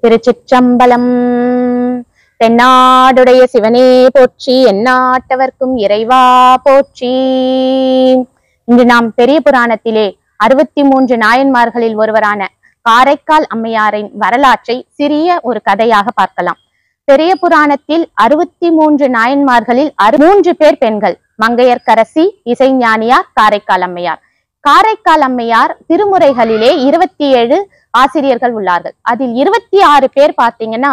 திருச்சிற்றம்பலம். தென்னாடுடைய சிவனே போற்றி, எந்நாட்டவர்க்கும் இறைவா போற்றி. இன்று நாம் பெரிய புராணத்திலே 63 நாயன்மார்களில் ஒருவரான காரைக்கால் அம்மையாரின் வரலாற்றை சிறிய ஒரு கதையாக பார்க்கலாம். பெரிய புராணத்தில் 63 நாயன்மார்களில் 3 பேர் பெண்கள். மங்கையர்க்கரசி, இசைஞானியார், காரைக்கால் அம்மையார். காரைக்கால் அம்மையார் திருமுறைகளிலே 27 ஆசிரியர்கள் உள்ளார்கள். அதில் 26 பேர் பார்த்தீங்கன்னா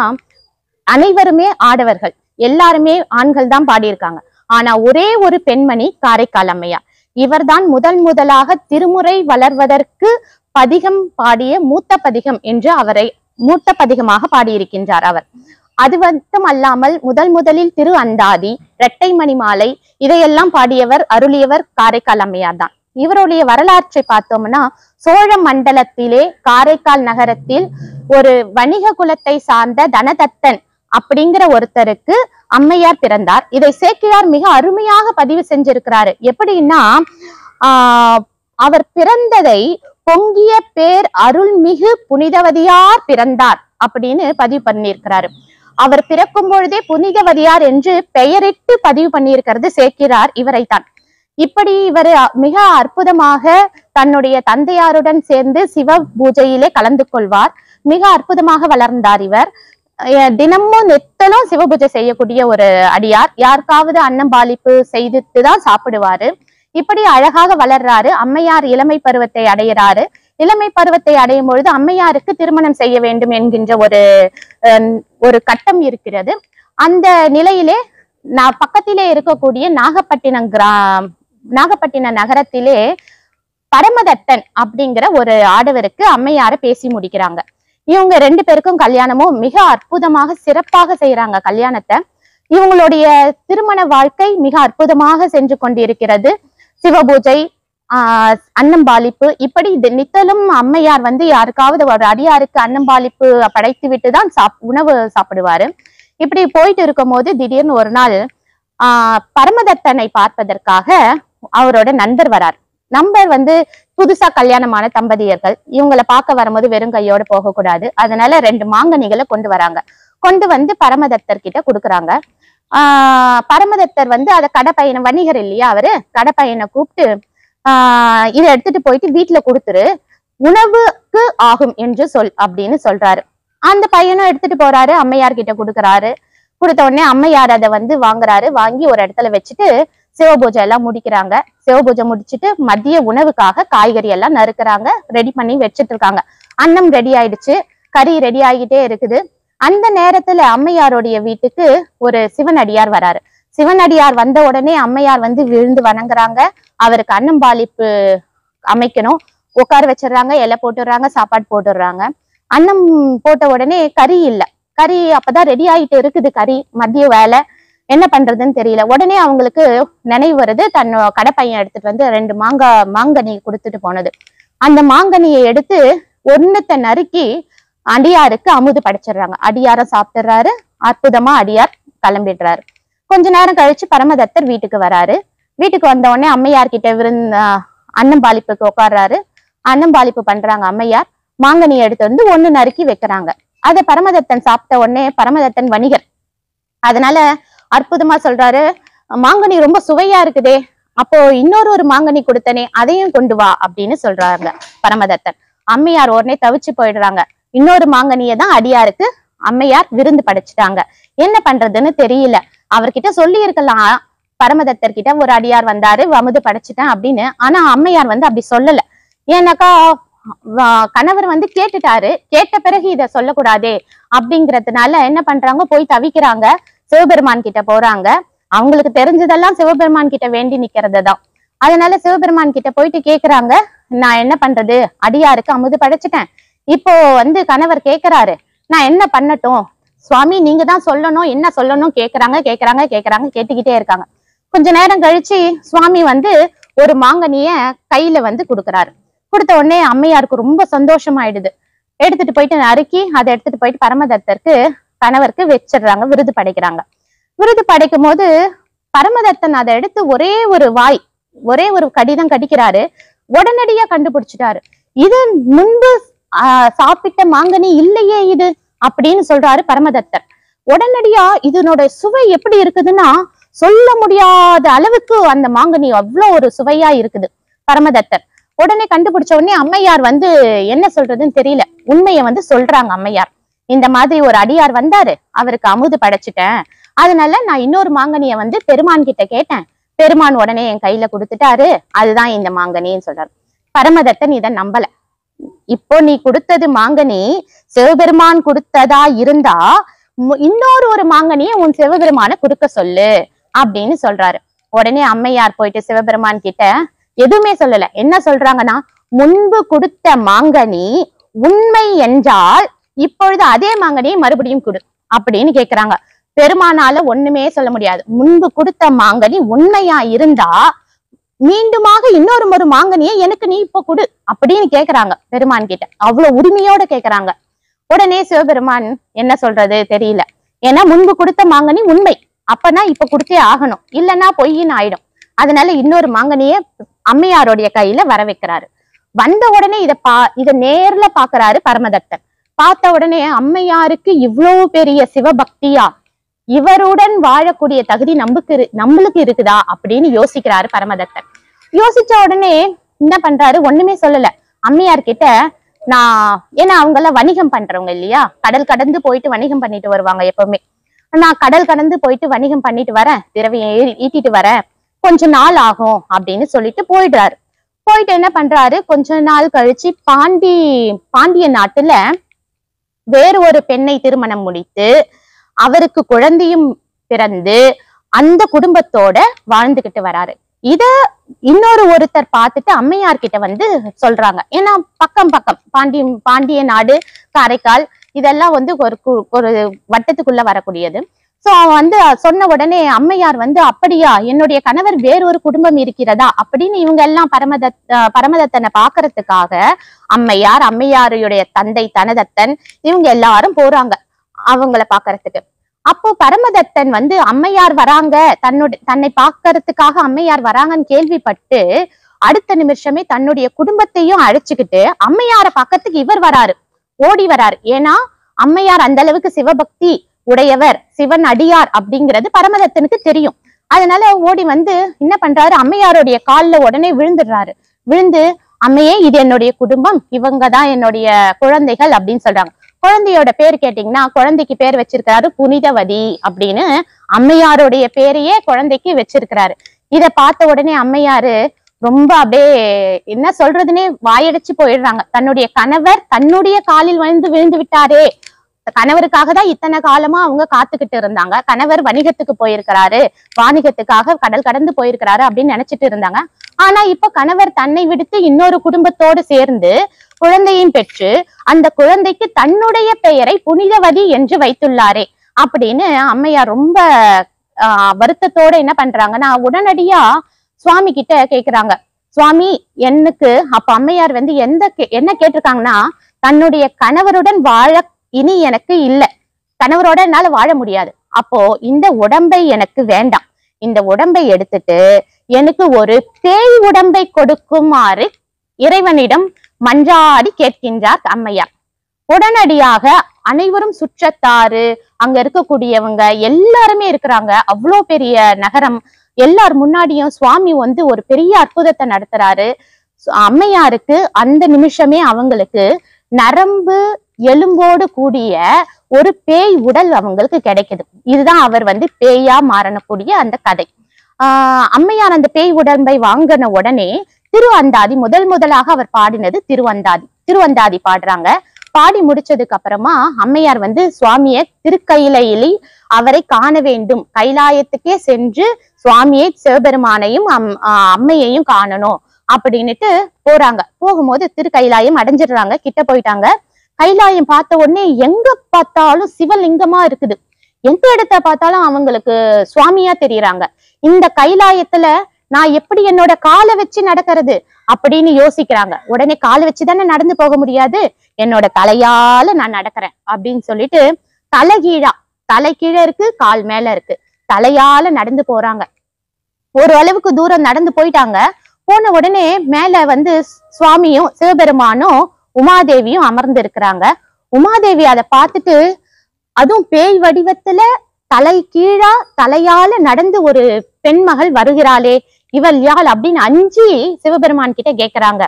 அனைவருமே ஆடவர்கள், எல்லாருமே ஆண்கள் தான் பாடியிருக்காங்க. ஆனா ஒரே ஒரு பெண்மணி காரைக்கால் அம்மையார். இவர்தான் முதலாக திருமுறை வளர்வதற்கு பதிகம் பாடிய மூத்த பதிகம் என்று அவரை மூத்த பதிகமாக பாடியிருக்கின்றார் அவர். அது மட்டும் அல்லாமல் முதலில் திரு அந்தாதி, இரட்டை மணி மாலை இதையெல்லாம் பாடியவர் அருளியவர் காரைக்கால் அம்மையார் தான். இவருடைய வரலாற்றை பார்த்தோம்னா, சோழ மண்டலத்திலே காரைக்கால் நகரத்தில் ஒரு வணிக குலத்தை சார்ந்த தனதத்தன் அப்படிங்கிற ஒருத்தருக்கு அம்மையார் பிறந்தார். இதை சேக்கிழார் மிக அருமையாக பதிவு செஞ்சிருக்கிறாரு. எப்படின்னா, அவர் பிறந்ததை பொங்கிய பேர் அருள்மிகு புனிதவதியார் பிறந்தார் அப்படின்னு பதிவு பண்ணியிருக்கிறாரு. அவர் பிறக்கும் பொழுதே புனிதவதியார் என்று பெயரிட்டு பதிவு பண்ணியிருக்கிறது சேக்கிழார் இவரைத்தான். இப்படி இவர் மிக அற்புதமாக தன்னுடைய தந்தையாருடன் சேர்ந்து சிவ பூஜையிலே கலந்து கொள்வார். மிக அற்புதமாக வளர்ந்தார் இவர். தினமும் நெத்தலும் சிவ பூஜை செய்யக்கூடிய ஒரு அடியார். யாருக்காவது அன்னம்பாலிப்பு செய்துட்டுதான் சாப்பிடுவாரு. இப்படி அழகாக வளர்றாரு. அம்மையார் இளமை பருவத்தை அடைகிறாரு. இளமை பருவத்தை அடையும் பொழுது அம்மையாருக்கு திருமணம் செய்ய வேண்டும் என்கின்ற ஒரு கட்டம் இருக்கிறது. அந்த நிலையிலே பக்கத்திலே இருக்கக்கூடிய நாகப்பட்டினம் நகரத்திலே பரமதத்தன் அப்படிங்கிற ஒரு ஆடவருக்கு அம்மையார பேசி முடிக்கிறாங்க. இவங்க 2 பேருக்கும் கல்யாணமும் மிக அற்புதமாக சிறப்பாக செய்யறாங்க கல்யாணத்தை. இவங்களுடைய திருமண வாழ்க்கை மிக அற்புதமாக சென்று கொண்டிருக்கிறது. சிவபூஜை, அன்னம்பாலிப்பு, இப்படி நித்தலும் அம்மையார் யாருக்காவது ஒரு அடியாருக்கு அன்னம்பாலிப்பு படைத்து விட்டுதான் உணவு சாப்பிடுவாரு. இப்படி போயிட்டு இருக்கும் போது திடீர்னு ஒரு நாள் பரமதத்தனை பார்ப்பதற்காக அவரோட நண்பர் வரார். நண்பர் புதுசா கல்யாணமான தம்பதியர்கள். இவங்களை பார்க்க வரும்போது வெறும் கையோட போகக்கூடாது. அதனால 2 மாங்கனிகளை கொண்டு வராங்க. கொண்டு பரமதத்தர் கிட்ட கொடுக்குறாங்க. பரமதத்தர் அதை கடைப்பையனை, வணிகர் இல்லையா அவரு, கடைப்பையனை கூப்பிட்டு இதை எடுத்துட்டு போயிட்டு வீட்டுல கொடுத்துரு, உணவுக்கு ஆகும் என்று சொல் அப்படின்னு சொல்றாரு. அந்த பையனும் எடுத்துட்டு போறாரு, அம்மையார் கிட்ட கொடுக்குறாரு. கொடுத்த உடனே அம்மையார் அதை வாங்குறாரு. வாங்கி ஒரு இடத்துல வச்சுட்டு சிவபூஜை எல்லாம் முடிக்கிறாங்க. சிவபூஜை முடிச்சுட்டு மதிய உணவுக்காக காய்கறி எல்லாம் நறுக்குறாங்க. ரெடி பண்ணி வச்சுட்டு இருக்காங்க. அன்னம் ரெடி ஆயிடுச்சு, கறி ரெடி ஆகிட்டே இருக்குது. அந்த நேரத்துல அம்மையாருடைய வீட்டுக்கு ஒரு சிவனடியார் வராரு. சிவனடியார் வந்த உடனே அம்மையார் விழுந்து வணங்குறாங்க. அவருக்கு அன்னம்பாலிப்பு அமைக்கணும். உட்கார வச்சிடுறாங்க, இலை போட்டுடுறாங்க, சாப்பாடு போட்டுடுறாங்க. அன்னம் போட்ட உடனே கறி இல்லை. கறி அப்பதான் ரெடி ஆகிட்டு இருக்குது. கறி மதிய வேலை, என்ன பண்றதுன்னு தெரியல. உடனே அவங்களுக்கு நினைவு வருது, கடைப்பையன் எடுத்துட்டு 2 மாங்கனி கொடுத்துட்டு போனது. அந்த மாங்கனியை எடுத்து ஒன்னத்தை நறுக்கி அடியாருக்கு அமுது படைச்சிடுறாங்க. அடியாரம் சாப்பிட்டுறாரு. அற்புதமா அடியார் கிளம்பிடுறாரு. கொஞ்ச நேரம் கழிச்சு பரமதத்தர் வீட்டுக்கு வராரு. வீட்டுக்கு வந்த உடனே அம்மையார் கிட்ட அன்னம்பாலிப்புக்கு உட்கார்றாரு. அன்னம்பாலிப்பு பண்றாங்க அம்மையார். மாங்கனியை எடுத்து 1 நறுக்கி வைக்கிறாங்க. அதை பரமதத்தன் சாப்பிட்ட உடனே, பரமதத்தன் வணிகர், அதனால அற்புதமா சொல்றாரு, மாங்கனி ரொம்ப சுவையா இருக்குதே, அப்போ இன்னொரு மாங்கனி கொடுத்தனே, அதையும் கொண்டு வா அப்படின்னு சொல்றாங்க பரமதத்தன். அம்மையார் உடனே தவிச்சு போயிடுறாங்க. இன்னொரு மாங்கனியை தான் அடியாருக்கு அம்மையார் விருந்து படைச்சிட்டாங்க. என்ன பண்றதுன்னு தெரியல. அவர்கிட்ட சொல்லி இருக்கலாம், பரமதத்தர் கிட்ட ஒரு அடியார் வந்தாரு, அமுது படைச்சிட்டேன் அப்படின்னு. ஆனா அம்மையார் அப்படி சொல்லல. ஏன்னாக்கா கணவர் கேட்டுட்டாரு. கேட்ட பிறகு இத சொல்லக்கூடாதே அப்படிங்கறதுனால என்ன பண்றாங்க, போய் தவிக்கிறாங்க. சிவபெருமான் கிட்ட போறாங்க. அவங்களுக்கு தெரிஞ்சதெல்லாம் சிவபெருமான் கிட்ட வேண்டி நிக்கிறது தான். அதனால சிவபெருமான் கிட்ட போயிட்டு கேக்குறாங்க, நான் என்ன பண்றது, அடியாருக்கு அமுது படைச்சிட்டேன். இப்போ கணவர் கேக்குறாரு, நான் என்ன பண்ணட்டும் சுவாமி, நீங்க தான் சொல்லணும், என்ன சொல்லணும் கேக்குறாங்க. கேட்டுக்கிட்டே இருக்காங்க. கொஞ்ச நேரம் கழிச்சு சுவாமி ஒரு மாங்கனிய கையில கொடுக்குறாரு. கொடுத்த உடனே அம்மையாருக்கு ரொம்ப சந்தோஷமாயிடுது. எடுத்துட்டு போயிட்டு நறுக்கி அதை எடுத்துட்டு போயிட்டு பரமதத்தருக்கு கணவருக்கு வச்சிடுறாங்க. விருது படைக்கிறாங்க. விருது படைக்கும் போது பரமதத்தன் அதை எடுத்து ஒரே ஒரு கடிதம் கடிக்கிறாரு. உடனடியா கண்டுபிடிச்சிட்டாரு, இது முன்பு சாப்பிட்ட மாங்கனி இல்லையே இது அப்படின்னு சொல்றாரு பரமதத்தர். உடனடியா இதனோட சுவை எப்படி இருக்குதுன்னா சொல்ல முடியாத அளவுக்கு அந்த மாங்கனி அவ்வளவு ஒரு சுவையா இருக்குது பரமதத்தர். உடனே கண்டுபிடிச்ச உடனே அம்மையார் வந்து என்ன சொல்றதுன்னு தெரியல, உண்மையை வந்து சொல்றாங்க அம்மையார். இந்த மாதிரி ஒரு அடியார் வந்தாரு, அவருக்கு அமுது படைச்சிட்டேன், அதனால நான் இன்னொரு மாங்கனிய வந்து பெருமான் கிட்ட கேட்டேன், பெருமான் உடனே என் கையில கொடுத்துட்டாரு, அதுதான் இந்த மாங்கனின்னு சொல்றாரு. பரமதத்தன் இதை நம்பல. இப்போ நீ கொடுத்தது மாங்கனி சிவபெருமான் கொடுத்ததா இருந்தா இன்னொரு ஒரு மாங்கனியை உன் சிவபெருமான கொடுக்க சொல்லு அப்படின்னு சொல்றாரு. உடனே அம்மையார் போயிட்டு சிவபெருமான் கிட்ட எதுவுமே சொல்லல. என்ன சொல்றாங்கன்னா, முன்பு கொடுத்த மாங்கனி உண்மை என்றால் இப்பொழுது அதே மாங்கனியை மறுபடியும் கொடு அப்படின்னு கேக்குறாங்க. பெருமானால ஒண்ணுமே சொல்ல முடியாது. முன்பு கொடுத்த மாங்கனி உண்மையா இருந்தா மீண்டுமாக இன்னொரு ஒரு மாங்கனியை எனக்கு நீ இப்ப கொடு அப்படின்னு கேக்குறாங்க பெருமான் கிட்ட. அவ்வளவு உரிமையோட கேக்குறாங்க. உடனே சிவபெருமான் என்ன சொல்றது தெரியல. ஏன்னா முன்பு கொடுத்த மாங்கனி உண்மை, அப்பனா இப்ப கொடுத்தே ஆகணும், இல்லைன்னா பொய்ன்னு ஆயிடும். அதனால இன்னொரு மாங்கனிய அம்மையாருடைய கையில வர வைக்கிறாரு. வந்த உடனே இத நேர்ல பாக்குறாரு பரமதத்தன். பார்த்த உடனே அம்மையாருக்கு இவ்வளவு பெரிய சிவபக்தியா, இவருடன் வாழக்கூடிய தகுதி நம்மளுக்கு இருக்குதா அப்படின்னு யோசிக்கிறாரு பரமதத்தன். யோசிச்ச உடனே என்ன பண்றாரு, ஒண்ணுமே சொல்லல. அம்மையார் கிட்ட ஏன்னா அவங்க எல்லாம் வணிகம் பண்றவங்க இல்லையா, கடல் கடந்து போயிட்டு வணிகம் பண்ணிட்டு வருவாங்க எப்பவுமே. நான் கடல் கடந்து போயிட்டு வணிகம் பண்ணிட்டு வரேன், திரவியம் ஈட்டிட்டு வரேன், கொஞ்ச நாள் ஆகும் அப்படின்னு சொல்லிட்டு போயிடுறாரு. போயிட்டு என்ன பண்றாரு, கொஞ்ச நாள் கழிச்சு பாண்டிய நாட்டுல வேறு ஒரு பெண்ணை திருமணம் முடித்து அவருக்கு குழந்தையும் பிறந்து அந்த குடும்பத்தோட வாழ்ந்துகிட்டு வராரு. இத ஒருத்தர் பார்த்துட்டு அம்மையார் கிட்ட வந்து சொல்றாங்க. ஏன்னா பக்கம் பாண்டிய நாடு, காரைக்கால் இதெல்லாம் வந்து ஒரு வட்டத்துக்குள்ள வரக்கூடியது. சோ வந்து சொன்ன உடனே அம்மையார் வந்து, அப்படியா, என்னுடைய கணவர் வேறொரு குடும்பம் இருக்கிறதா அப்படின்னு இவங்க எல்லாம் பரமதத்தனை பாக்குறதுக்காக அம்மையாருடைய தந்தை தனதத்தன் இவங்க எல்லாரும் போறாங்க அவங்கள பாக்குறதுக்கு. அப்போ பரமதத்தன் வந்து அம்மையார் வராங்க, தன்னை பாக்குறதுக்காக அம்மையார் வராங்கன்னு கேள்விப்பட்டு அடுத்த நிமிஷமே தன்னுடைய குடும்பத்தையும் அழைச்சுக்கிட்டு அம்மையார பாக்கிறதுக்கு இவர் வராரு, ஓடி வராரு. ஏன்னா அம்மையார் அந்த அளவுக்கு சிவபக்தி உடையவர், சிவன் அடியார் அப்படிங்கிறது பரமதத்தனுக்கு தெரியும். அதனால ஓடி வந்து என்ன பண்றாரு, அம்மையாருடைய காலில் உடனே விழுந்துடுறாரு. விழுந்து, அம்மையே, இது என்னுடைய குடும்பம், இவங்கதான் என்னுடைய குழந்தைகள் அப்படின்னு சொல்றாங்க. குழந்தையோட பேர் கேட்டீங்கன்னா, குழந்தைக்கு பேர் வச்சிருக்கிறாரு புனிதவதி அப்படின்னு, அம்மையாருடைய பேரையே குழந்தைக்கு வச்சிருக்கிறாரு. இத பார்த்த உடனே அம்மையாரு ரொம்ப அப்படியே என்ன சொல்றதுன்னே வாயடைச்சு போயிடுறாங்க. தன்னுடைய கணவர் தன்னுடைய காலில் விழுந்து விட்டாரே, கணவருக்காக தான் இத்தனை காலமா அவங்க காத்துக்கிட்டு இருந்தாங்க. கணவர் வணிகத்துக்கு போயிருக்கிறாரு, வாணிகத்துக்காக கடல் கடந்து போயிருக்கிறாரு அப்படின்னு நினைச்சிட்டு இருந்தாங்க. ஆனா இப்ப கணவர் தன்னை விடுத்து இன்னொரு குடும்பத்தோடு சேர்ந்து குழந்தையும் பெற்று அந்த குழந்தைக்கு தன்னுடைய பெயரை புனிதவதி என்று வைத்துள்ளாரே அப்படின்னு அம்மையார் ரொம்ப வருத்தத்தோட என்ன பண்றாங்கன்னா, உடனடியா சுவாமி கிட்ட கேக்குறாங்க. சுவாமி, எனக்கு அப்ப அம்மையார் வந்து என்ன கேட்டிருக்காங்கன்னா, தன்னுடைய கணவருடன் வாழ இனி எனக்கு இல்ல, கணவரோட என்னால வாழ முடியாது, அப்போ இந்த உடம்பை எனக்கு வேண்டாம், இந்த உடம்பை எடுத்துட்டு எனக்கு ஒரு பேய் உடம்பை கொடுக்குமாறு இறைவனிடம் மன்றாடி கேட்கின்றார் அம்மையார். உடனடியாக அனைவரும் சுற்றத்தாறு, அங்க இருக்கக்கூடியவங்க எல்லாருமே இருக்கிறாங்க. அவ்வளோ பெரிய நகரம், எல்லார் முன்னாடியும் சுவாமி வந்து ஒரு பெரிய அற்புதத்தை நடத்துறாரு. அம்மையாருக்கு அந்த நிமிஷமே அவங்களுக்கு நரம்பு எலும்போடு கூடிய ஒரு பேய் உடல் அவங்களுக்கு கிடைக்குது. இதுதான் அவர் வந்து பேயா மாறக்கூடிய அந்த கதை. அம்மையார் அந்த பேய் உடம்பை வாங்கின உடனே திருவந்தாதி முதலாக அவர் பாடினது திருவந்தாதி பாடுறாங்க. பாடி முடிச்சதுக்கு அப்புறமா அம்மையார் வந்து சுவாமிய திருக்கையிலையில் அவரை காண வேண்டும், கைலாயத்துக்கே சென்று சுவாமியை சிவபெருமானையும் அம்மையையும் காணணும் அப்படின்னுட்டு போறாங்க. போகும்போது திருக்கைலாயம் அடைஞ்சிடுறாங்க, கிட்ட போயிட்டாங்க. கைலாயம் பார்த்த உடனே எங்க பார்த்தாலும் சிவலிங்கமா இருக்குது, எந்த இடத்த பார்த்தாலும் அவங்களுக்கு சுவாமியா தெரியறாங்க. இந்த கைலாயத்துல நான் எப்படி என்னோட காலை வச்சு நடக்கிறது அப்படின்னு யோசிக்கிறாங்க. உடனே காலை வச்சுதானே நடந்து போக முடியாது, என்னோட தலையால நான் நடக்கிறேன் அப்படின்னு சொல்லிட்டு தலை கீழே இருக்கு, கால் மேல இருக்கு, தலையால நடந்து போறாங்க. ஒரு அளவுக்கு தூரம் நடந்து போயிட்டாங்க. போன உடனே மேல வந்து சுவாமியும் சிவபெருமானும் உமாதேவியும் அமர்ந்து இருக்கிறாங்க. உமாதேவி அதை பார்த்துட்டு, அதுவும் பேய் வடிவத்துல தலை கீழா தலையால நடந்து ஒரு பெண்மகள் வருகிறாளே, இவள் யாழ் அப்படின்னு அஞ்சி சிவபெருமான் கிட்ட கேக்குறாங்க.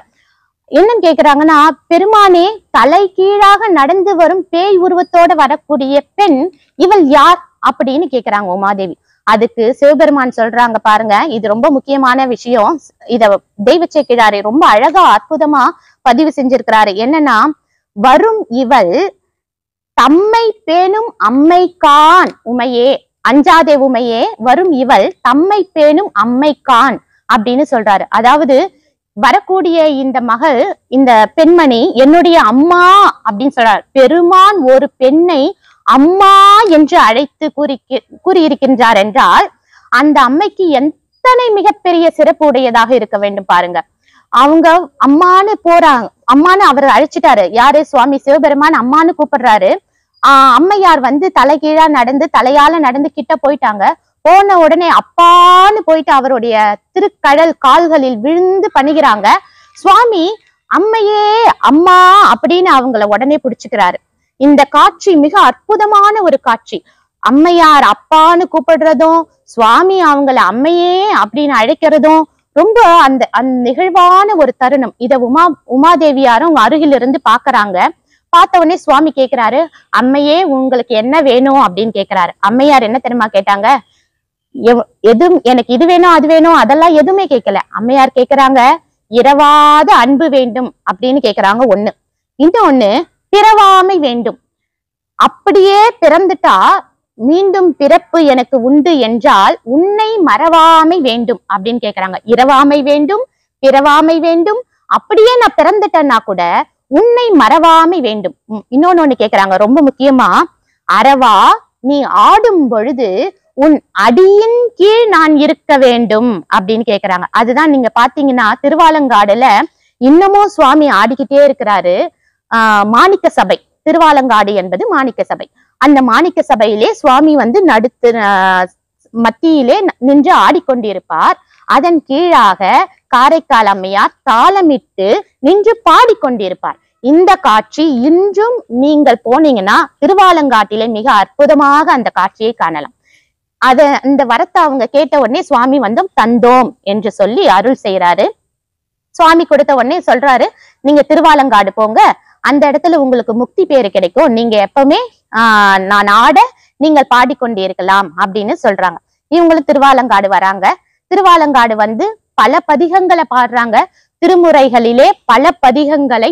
என்னன்னு கேக்குறாங்கன்னா, பெருமானே, தலை கீழாக நடந்து வரும் பேய் உருவத்தோட வரக்கூடிய பெண் இவள் யார் அப்படின்னு கேக்குறாங்க உமாதேவி. அதுக்கு சிவபெருமான் சொல்றாங்க பாருங்க, இது ரொம்ப முக்கியமான விஷயம். இத தெய்வ சேக்கிழாரை ரொம்ப அழகா அற்புதமா பதிவு செஞ்சிருக்கிறாரு. என்னன்னா, வரும் இவள் தம்மை பேணும் அம்மைக்கான் உமையே, அஞ்சாதே உமையே, வரும் இவள் தம்மை பேணும் அம்மைக்கான் அப்படின்னு சொல்றாரு. அதாவது வரக்கூடிய இந்த மகள், இந்த பெண்மணி என்னுடைய அம்மா அப்படின்னு சொல்றாரு. பெருமான் ஒரு பெண்ணை அம்மா என்று அழைத்து கூறியிருக்கின்றார் என்றால் அந்த அம்மைக்கு எத்தனை மிகப்பெரிய சிறப்பு உடையதாக இருக்க வேண்டும் பாருங்க. அவங்க அம்மான்னு போறாங்க, அம்மான்னு அவர் அழைச்சிட்டாரு. யாரு? சுவாமி சிவபெருமான் அம்மான்னு கூப்பிடுறாரு. அம்மையார் வந்து தலைகீழா நடந்து தலையால நடந்து கிட்ட போயிட்டாங்க. போன உடனே அப்பான்னு போயிட்டு அவருடைய திருக்கடல் கால்களில் விழுந்து பணிகிறாங்க. சுவாமி அம்மையே அம்மா அப்படின்னு அவங்கள உடனே பிடிச்சுக்கிறாரு. இந்த காட்சி மிக அற்புதமான ஒரு காட்சி. அம்மையார் அப்பான்னு கூப்பிடுறதும், சுவாமி அவங்கள அம்மையே அப்படின்னு அழைக்கிறதும் ரொம்ப அந்த நிகழ்வான ஒரு தருணம். இத உமாதேவியாரும் அருகில் இருந்து பாக்குறாங்க. பார்த்த உடனே சுவாமி கேக்குறாரு, அம்மையே உங்களுக்கு என்ன வேணும் அப்படின்னு கேக்குறாரு. அம்மையார் என்ன தெரியுமா கேட்டாங்க? எதுவும் எனக்கு இது வேணும் அது வேணும் அதெல்லாம் எதுவுமே கேட்கல. அம்மையார் கேக்குறாங்க, இரவாத அன்பு வேண்டும் அப்படின்னு கேக்குறாங்க. ஒண்ணு. இன்னொன்னு, பிறவாமை வேண்டும். அப்படியே பிறந்துட்டா மீண்டும் பிறப்பு எனக்கு உண்டு என்றால் உன்னை மறவாமை வேண்டும் அப்படின்னு கேக்குறாங்க. இரவாமை வேண்டும், பிறவாமை வேண்டும். அப்படியே நான் பிறந்துட்டேன்னா கூட உன்னை மறவாமை வேண்டும். இன்னொன்னு கேக்குறாங்க ரொம்ப முக்கியமா, அறவா நீ ஆடும் பொழுது உன் அடியின் கீழ் நான் இருக்க வேண்டும் அப்படின்னு கேக்குறாங்க. அதுதான் நீங்க பாத்தீங்கன்னா திருவாலங்காடுல இன்னமும் சுவாமி ஆடிக்கிட்டே இருக்கிறாரு. மாணிக்க சபை, திருவாலங்காடு என்பது மாணிக்க சபை. அந்த மாணிக்க சபையிலே சுவாமி வந்து மத்தியிலே நின்று ஆடிக்கொண்டிருப்பார். அதன் கீழாக காரைக்கால் அம்மையார் தாளமிட்டு நின்று பாடிக்கொண்டிருப்பார். இந்த காட்சி இன்றும் நீங்கள் போனீங்கன்னா திருவாலங்காட்டிலே மிக அற்புதமாக அந்த காட்சியை காணலாம். இந்த வரத்தை அவங்க கேட்ட உடனே சுவாமி வந்து தந்தோம் என்று சொல்லி அருள் செய்யறாரு. சுவாமி கொடுத்த உடனே சொல்றாரு, நீங்க திருவாலங்காடு போங்க, அந்த இடத்துல உங்களுக்கு முக்தி பேரு கிடைக்கும், நீங்க எப்பவுமே நான் ஆட நீங்கள் பாடிக்கொண்டிருக்கலாம் அப்படின்னு சொல்றாங்க. இவங்களும் திருவாலங்காடு வராங்க. திருவாலங்காடு வந்து பல பதிகங்களை பாடுறாங்க. திருமுறைகளிலே பல பதிகங்களை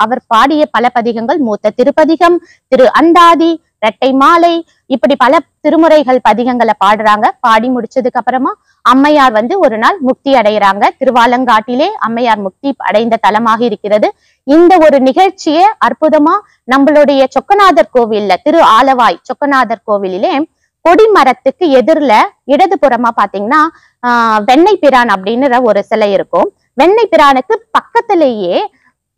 அவர் பாடிய பல பதிகங்கள் மூத்த திருப்பதிகம், திரு அந்தாதி, இரட்டை மாலை, இப்படி பல திருமுறைகள் பதிகங்களை பாடுறாங்க. பாடி முடிச்சதுக்கு அப்புறமா அம்மையார் வந்து ஒரு நாள் முக்தி அடைகிறாங்க. திருவாலங்காட்டிலே அம்மையார் முக்தி அடைந்த தலமாக இருக்கிறது. இந்த ஒரு நிகழ்ச்சியை அற்புதமா நம்மளுடைய சொக்கநாதர் கோவில்ல, திரு ஆலவாய் சொக்கநாதர் கோவிலிலே கொடிமரத்துக்கு எதிரில இடதுபுறமா பாத்தீங்கன்னா வெண்ணெய் பிரான் அப்படின்ற ஒரு சிலை இருக்கும். வெண்ணெய் பிரானுக்கு பக்கத்திலேயே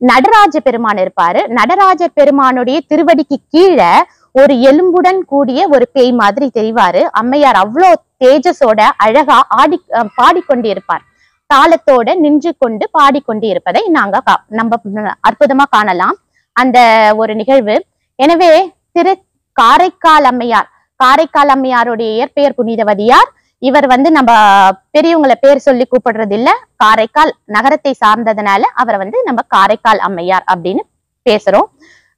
நடராஜ பெருமான் இருப்பாரு. நடராஜ பெருமானுடைய திருவடிக்கு கீழே ஒரு எலும்புடன் கூடிய ஒரு பேய் மாதிரி தெரிவாரு. அம்மையார் அவ்வளோ தேஜஸோட அழகா பாடிக்கொண்டிருப்பார். தாளத்தோட நின்று கொண்டு பாடிக்கொண்டு இருப்பதை நம்ம அற்புதமா காணலாம் அந்த ஒரு நிகழ்வு. எனவே திரு காரைக்கால் அம்மையார், காரைக்கால் அம்மையாருடைய இயற்பெயர் புனிதவதியார். இவர் வந்து நம்ம பெரியவங்களை பேர் சொல்லி கூப்பிடுறது இல்ல, காரைக்கால் நகரத்தை சார்ந்ததுனால அவரை வந்து நம்ம காரைக்கால் அம்மையார் அப்படின்னு பேசுறோம்.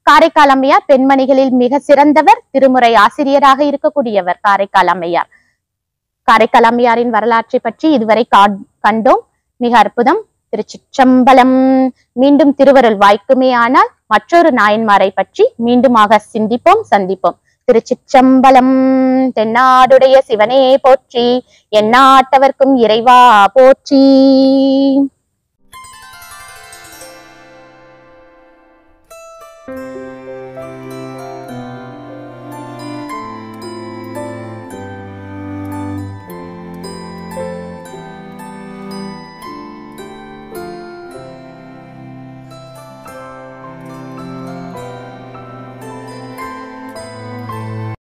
காரைக்கால் அம்மையார் பெண்மணிகளில் மிக சிறந்தவர், திருமுறை ஆசிரியராக இருக்கக்கூடியவர் காரைக்கால் அம்மையார். காரைக்கால் அம்மையாரின் வரலாற்றை பற்றி இதுவரை கண்டோம். மிக அற்புதம். திருச்சிற்றம்பலம். மீண்டும் திருவருள் வாய்க்குமே ஆனால் மற்றொரு நாயன்மாரை பற்றி மீண்டுமாக சந்திப்போம். திருச்சிற்றம்பலம். தென்னாடுடைய சிவனே போற்றி, எந்நாட்டவர்க்கும் இறைவா போற்றி.